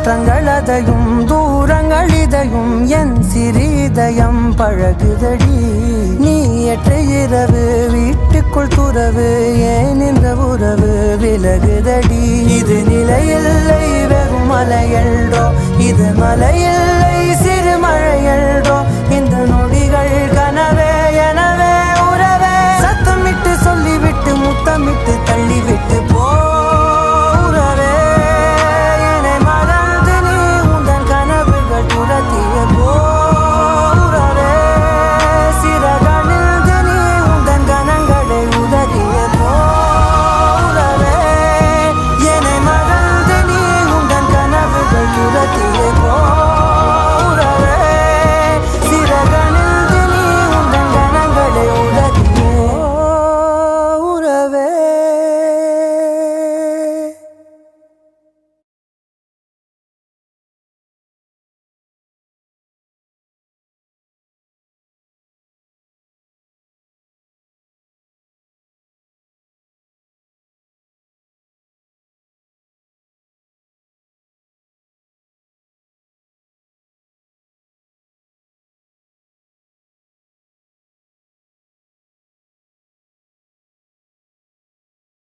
மாற்றங்களதையும் தூரங்களிதையும் என் சிறிதயம் பழகுதடி. நீ ஏற்ற இரவு வீட்டுக்குள் துறவு ஏன் இந்த உறவு விலகுதடி. இது நிலையில்லை வெறும் மலையல்டோ, இது மலையில்லை சிறு மழையல்டோ. இந்த நொடிகள் கனவே எனவே உறவே. சத்தமிட்டு சொல்லிவிட்டு முத்தமிட்டு தள்ளிவிட்டு